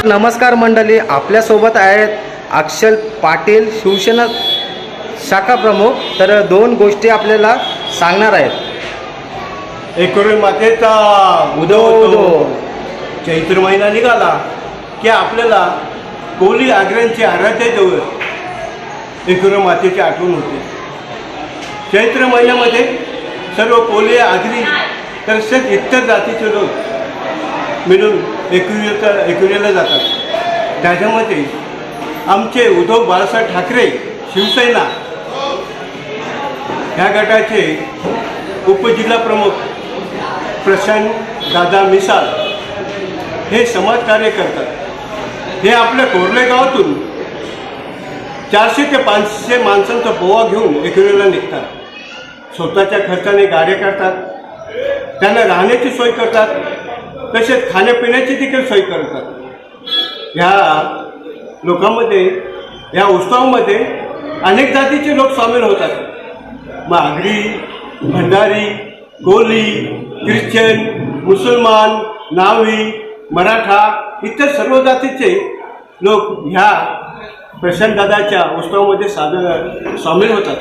नमस्कार मंडळी, आपल्यासोबत आहेत अक्षल पाटील, शिवसेना शाखा प्रमुख. तर दोन गोष्टी आपल्याला सांगणार आहेत. एकुरी मातेचा उदो उदो. चैत्र महिना निघाला की आपल्याला कोली आग्र्यांची आराध्य दैवत एकुरी मातेची आठवण होते. चैत्र महिन्यामध्ये सर्व कोली आगरी तसेच इतर जातीचे लोक मिळून एकुरीला जातात. त्याच्यामध्ये आमचे उद्धव बाळासाहेब ठाकरे शिवसेना ह्या गटाचे उपजिल्हाप्रमुख प्रशांत दादा मिसाळ हे समाजकार्य करतात. हे आपल्या कोरले गावातून 400 ते 500 माणसांचा पोवा घेऊन एकुरीला निघतात. स्वतःच्या खर्चाने गाड्या करतात, त्यांना राहण्याची सोय करतात, तसेच खाण्यापिण्याची देखील सोय करतात. ह्या लोकांमध्ये, या उत्सवामध्ये अनेक जातीचे लोक सामील होतात. मग आगरी, भंडारी, कोली, ख्रिश्चन, मुसलमान, नावी, मराठा इतर सर्व जातीचे लोक ह्या प्रशांतदादाच्या उत्सवामध्ये सामील होतात.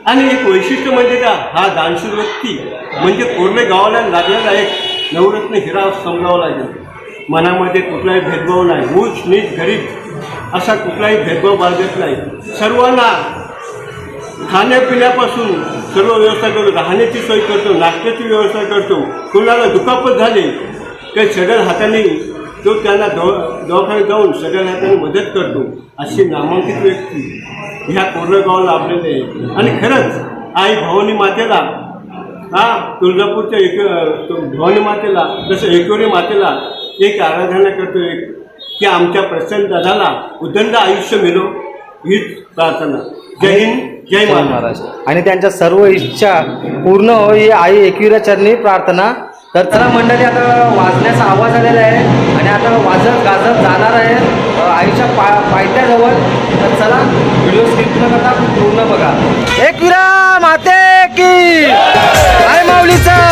आणि एक वैशिष्ट्य म्हणजे हा दानशूर व्यक्ती म्हणजे कोरले गावाला लागलेला एक नवरत्न हिरा समजावा लागेल. मनामध्ये कुठलाही भेदभाव नाही, उच्च नीच गरीब असा कुठलाही भेदभाव बाळगत नाही. सर्वांना खाण्यापिण्यापासून सर्व व्यवस्था करतो, राहण्याची सोय करतो, नाश्त्याची व्यवस्था करतो. कोणाला दुखापत झाली काही सगळ्या हाताने तो त्यांना दवाखान्यात जाऊन सगळ्या हाताने मदत करतो. अशी नामांकित व्यक्ती ह्या कोरलेगावला लाभलेले आहे. आणि खरंच आई भवानी मातेला तुळजापूरच्या भवानी मातेला जसं एकुरी मातेला एक आराधना करतो की आमच्या प्रसन्न दादाला उदंड आयुष्य मिळो हीच प्रार्थना. जय हिंद, जय महाराज. आणि त्यांच्या सर्व इच्छा पूर्ण हो ही आई एकविरा चरणी प्रार्थना. तर चला मंडळी, आता वाजण्याचा आवाज आलेला आहे आणि आता वाजत गाजत जाणार आहे आईच्या पायथ्याजवळ. तर चला, व्हिडिओ स्किप न करता पूर्ण बघा. एकविरा माते की आई माऊलीचा.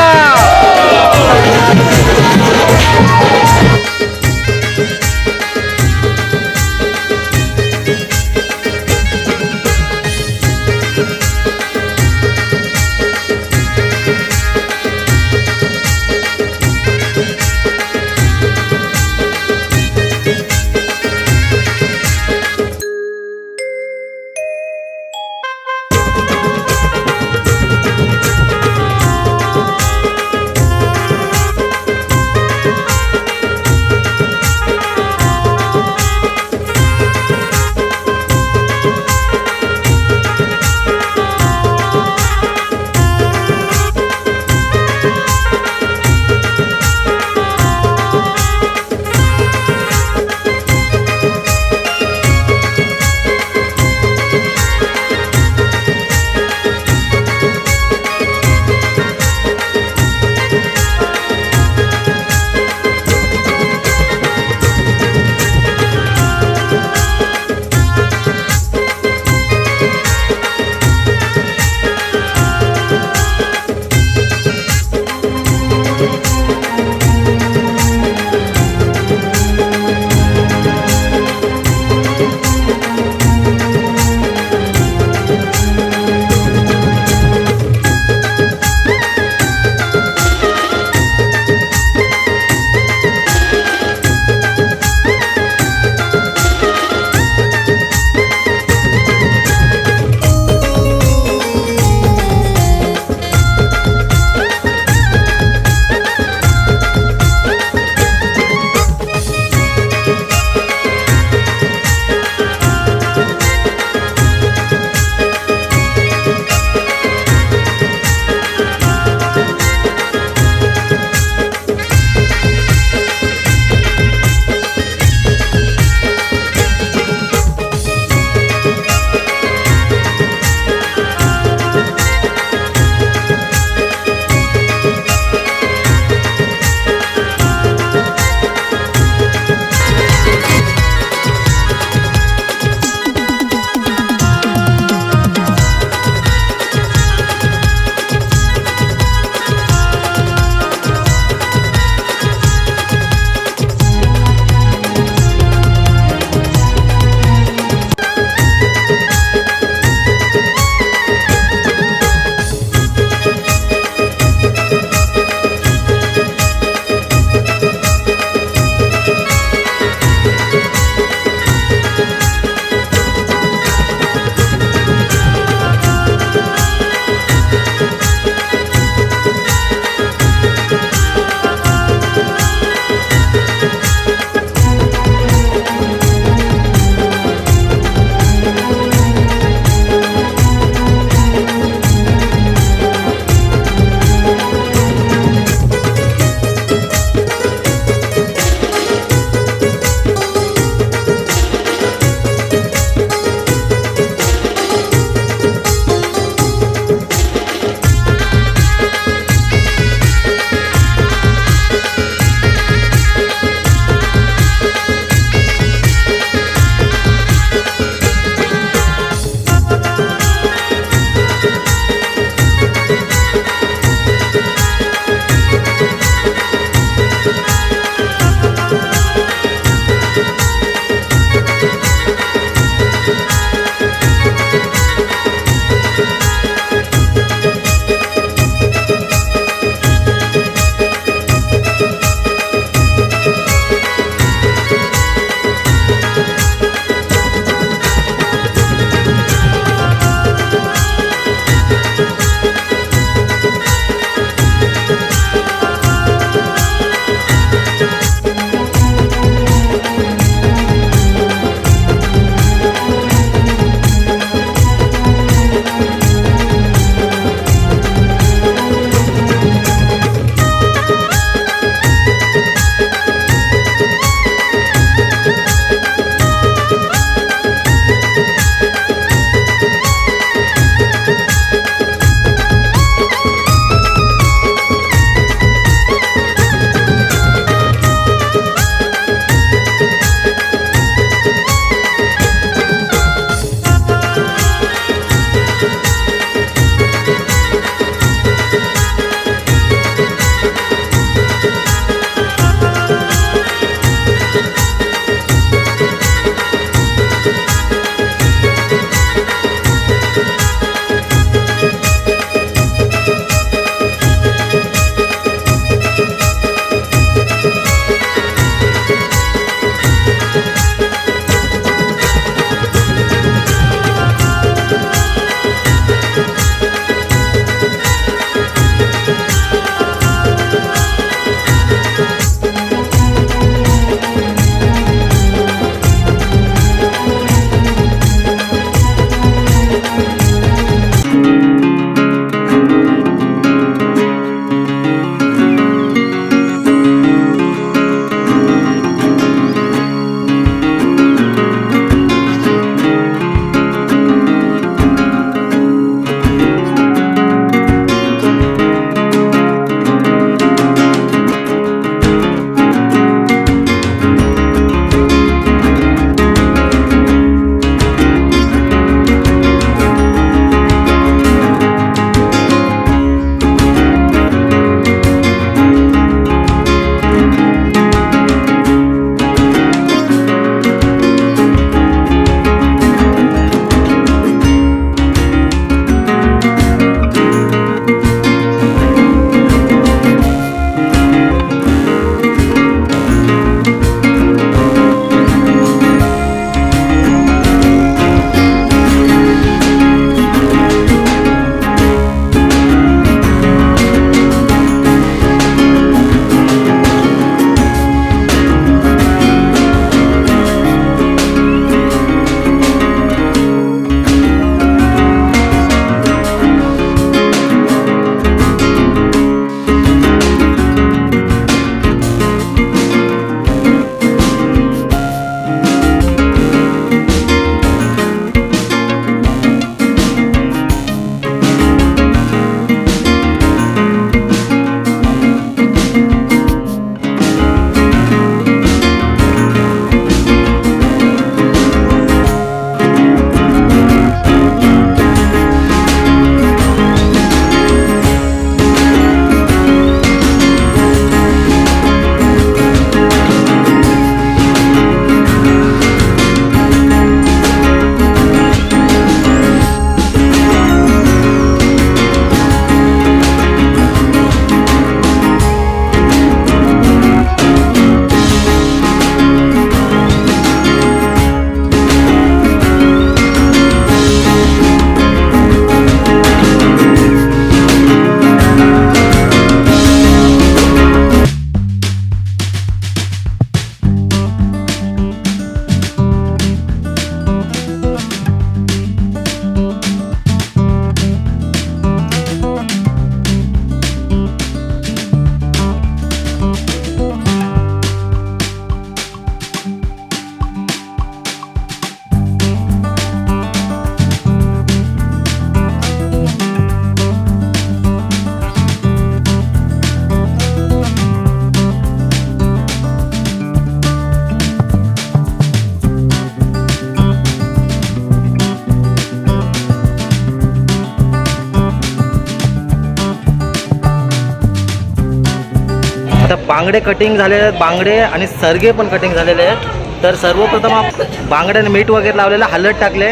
बांगडे कटिंग झालेले आहेत, बांगडे आणि सरगे पण कटिंग झालेले आहेत. तर सर्वप्रथम बांगड्याने मीठ वगैरे लावलेलं, हळद टाकले,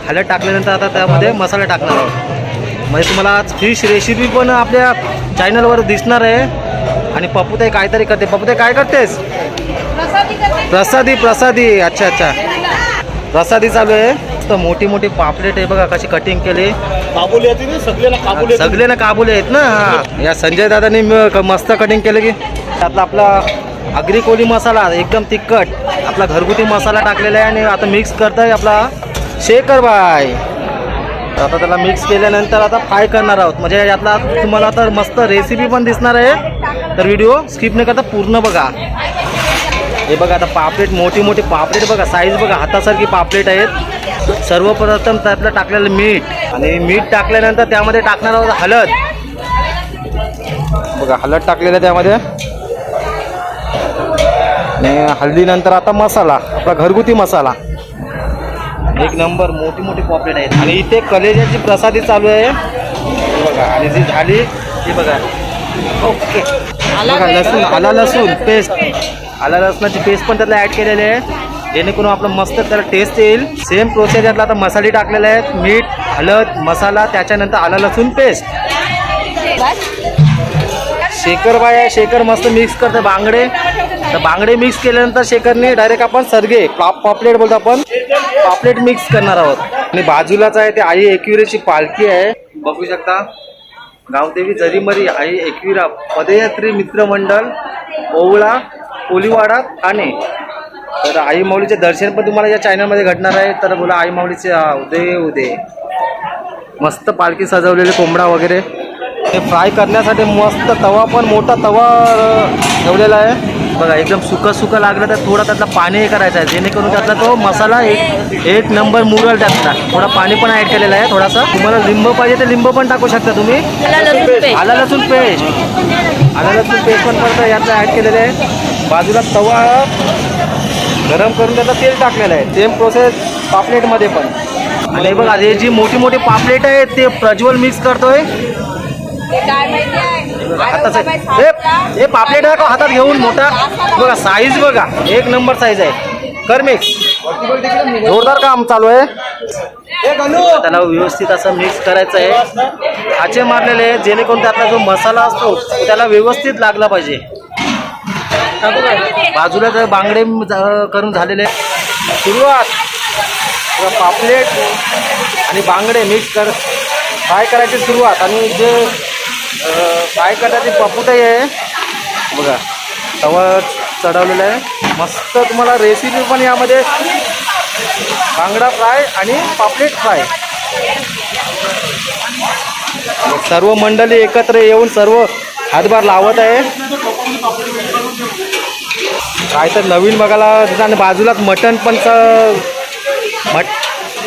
हळद टाकल्यानंतर आता त्यामध्ये मसाला टाकणार आहोत. म्हणजे तुम्हाला फिश रेसिपी पण आपल्या चॅनलवर दिसणार आहे. आणि पप्पूताई काहीतरी करते. पप्पूताई काय करतेस? प्रसादी. अच्छा प्रसादी चालू आहे. तर मोठी मोठी पापलेट आहे बघा कशी कटिंग केली. काबुली येते ना सगळे ना काबुले आहेत ना. या संजय दादांनी मस्त कटिंग केलं की त्यातला आपला आगरी कोळी मसाला एकदम तिखट आपला घरगुती मसाला टाकलेला आहे. आणि आता मिक्स करताय आपला शेखर बाय. आता त्याला मिक्स केल्यानंतर आता फ्राय करणार आहोत. म्हणजे यातला तुम्हाला तर मस्त रेसिपी पण दिसणार आहे. तर व्हिडिओ स्किप न करता पूर्ण बघा. हे बघा आता पापलेट, मोठी पापलेट बघा, साईज बघा हातासारखी पापलेट आहेत. सर्वप्रथम त्यातलं टाकलेलं मीठ आणि मीठ टाकल्यानंतर त्यामध्ये टाकणार आहोत हळद. बघा हळद टाकलेलं त्यामध्ये. आणि हळदीनंतर आता मसाला, आपला घरगुती मसाला. एक नंबर मोठी पापलेट आहेत. आणि इथे कलेजाची प्रसादी चालू आहे हे बघा. आणि जी झाली ती बघा. ओके बघा लसूण, आला लसणाची पेस्ट पण त्यातला ॲड केलेली आहे जेणेकरून आपलं मस्त त्याला टेस्ट येईल. सेम प्रोसेस यातला आता मसाले टाकलेले आहेत, मीठ, हळद, मसाला, त्याच्यानंतर आला लसूण पेस्ट. शेखर बाय आहे, शेखर मस्त मिक्स करते बांगडे. तर बांगडे मिक्स केल्यानंतर शेखरने डायरेक्ट आपण सरगे पापलेट बोलतो आपण, पापलेट मिक्स करणार आहोत. आणि बाजूलाच आहे ते आई एकविरेची पालखी आहे बघू शकता. गावदेवी जरीमरी आई एकविरा पदयात्री मित्रमंडळ ओवळा कोलीवाडा ठाणे. तर आई माऊलीचे दर्शन पण तुम्हाला या चॅनलमध्ये घडणार आहे. तर बोला आई माऊलीचे उदे मस्त पालखी सजवलेले, कोंबडा वगैरे. ते फ्राय करण्यासाठी मस्त तवा पण मोठा तवा ठेवलेला आहे बघा. एकदम सुकं लागलं तर थोडा त्यातला पाणी हे करायचं आहे जेणेकरून त्यातला तो मसाला एक नंबर मुरल. त्यातला थोडा पाणी पण ॲड केलेला आहे थोडासा. तुम्हाला लिंब पाहिजे तर लिंब पण टाकू शकता तुम्ही. आला लसूण पेस्ट पण परत यातलं ॲड केलेलं आहे. बाजूला तवा गरम करून त्याचं तेल टाकलेलं आहे. सेम प्रोसेस पापलेटमध्ये पण. आणि बघा हे जी मोठी पापलेट आहे ते प्रज्वल मिक्स करतोय हातात. हे पापलेट आहे का हातात घेऊन मोठा बघा, साईज बघा एक नंबर साईज आहे. कर मिक्स, जोरदार काम चालू आहे. त्याला व्यवस्थित असं मिक्स करायचं आहे. आचे मारलेले आहे जेणेकरून त्यातला जो मसाला असतो त्याला व्यवस्थित लागला पाहिजे. बाजूला तर बांगडे करून झालेले. सुरुवात पापलेट आणि बांगडे मिक्स फ्राय करायची सुरुवात. आणि जे फ्राय करण्याची पप्पूताई आहे बघा, तवा चढवलेला आहे मस्त. तुम्हाला रेसिपी पण यामध्ये बांगडा फ्राय आणि पापलेट फ्राय. सर्व मंडळी एकत्र येऊन सर्व हातभार लावत आहे. काय तर नवीन बघायला. आणि बाजूलाच मटण पण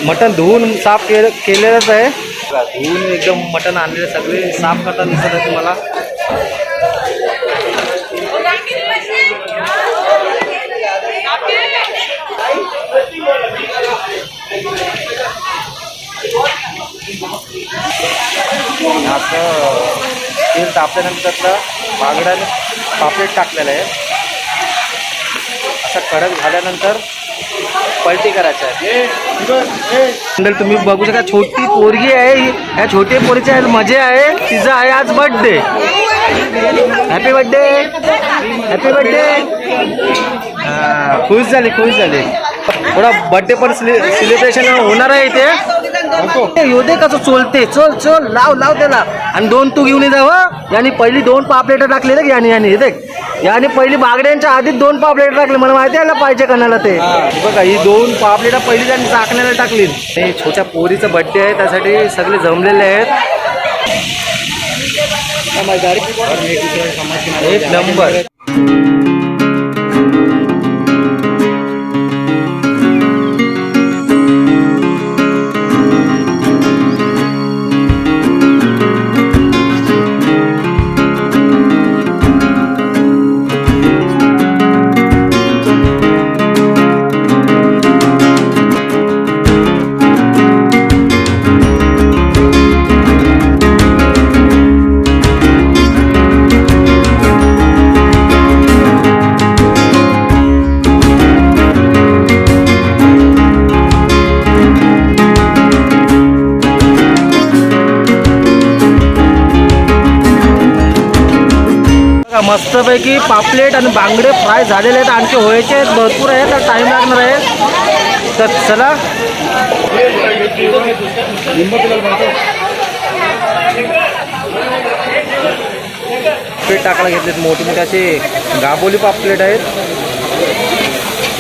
मटण धुवून साफ केलेलंच आहे. धुवून एकदम मटण आणलेले सगळे साफ करताना दिसत आहे तुम्हाला. असं तेल तापल्यानंतर त्यातलं बांगड्याने पापलेट टाकलेलं आहे. असं कडक झाल्यानंतर पलटी करायचं आहे. तुम्ही बघू शकता छोटी पोरगी आहे. या छोटी पोरीची आहे मजा आहे. तिचा आहे आज birthday. Happy birthday, happy birthday. खुश झाली. थोडा बर्थडे पण सेलिब्रेशन होणार आहे इथे. योदे का तो चोलते. चल लाव त्याला. आणि 2 तू घेऊन जा. यांनी पहिली 2 पापलेट टाकले रे. यांनी देख, याने पहिली बागड्यांच्या आधीच 2 पापलेट टाकले. मला माहिती आहे पाहिजे कणाला ते बघा. ही 2 पापलेट पहिली त्यांनी टाकण्याला टाकली. हे छोट्या पोरीचा बर्थडे आहे त्यासाठी सगळे जमलेले आहेत. एक नंबर. मस्तपैकी पापलेट आणि बांगडे फ्राय झालेले आहेत, आणखी व्हायचे आहेत, भरपूर आहेत, तर टाईम लागणार आहे. तर चला पापलेट टाकायला घेतलेत, मोठे मोठे असे गाबोली पापलेट आहेत.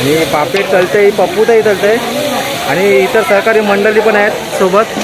आणि पापलेट तळते, पप्पूताही तळते आणि इतर सहकारी मंडळी पण आहेत सोबत.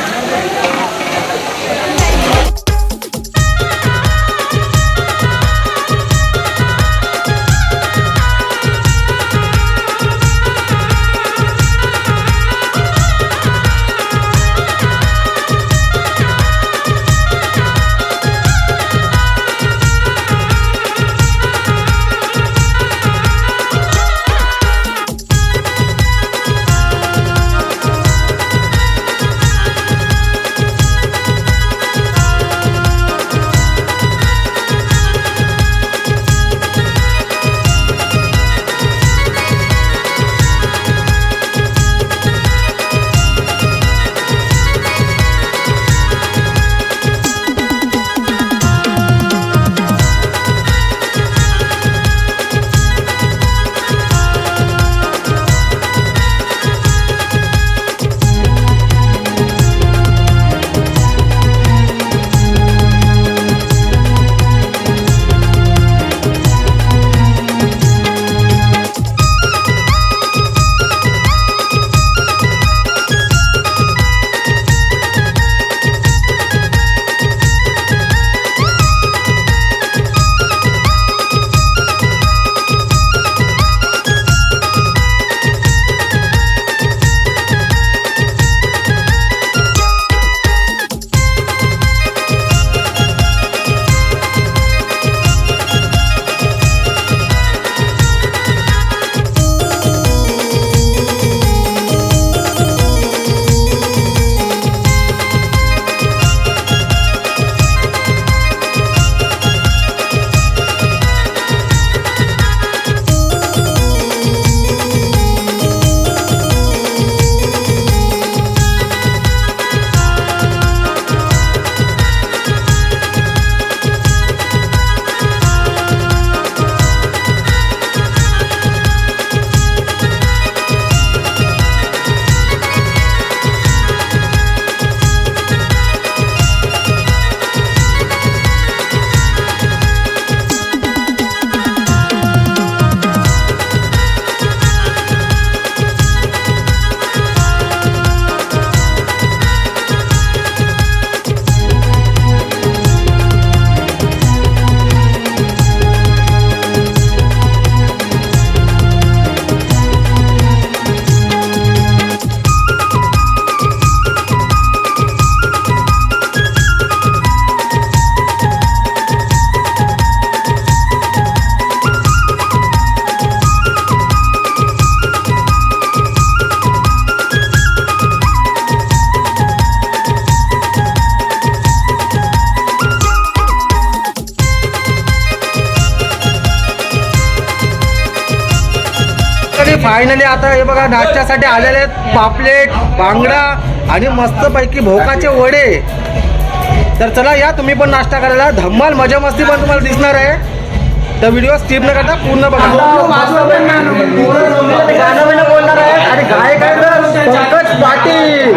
फायनली आता हे बघा नाश्त्यासाठी आलेले आहेत पापलेट, बांगडा आणि मस्तपैकी भोकाचे वडे. तर चला या तुम्ही पण नाश्ता करायला. धम्माल मजा मस्ती पण तुम्हाला दिसणार आहे, तर व्हिडिओ स्किप न करता पूर्ण बघा. गाणं बोलणार आहे आणि गायक आहे पंकज पाटील.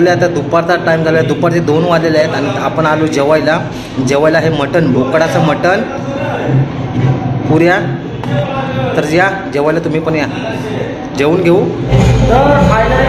मंडळी आता दुपारचा टाईम झाला आहे, दुपारचे 2 वाजलेले आहेत आणि आपण आलो जेवायला हे मटण, बोकडाचं मटण, पुऱ्या. तर या जेवायला तुम्ही पण या, जेवून घेऊ. तर फायनली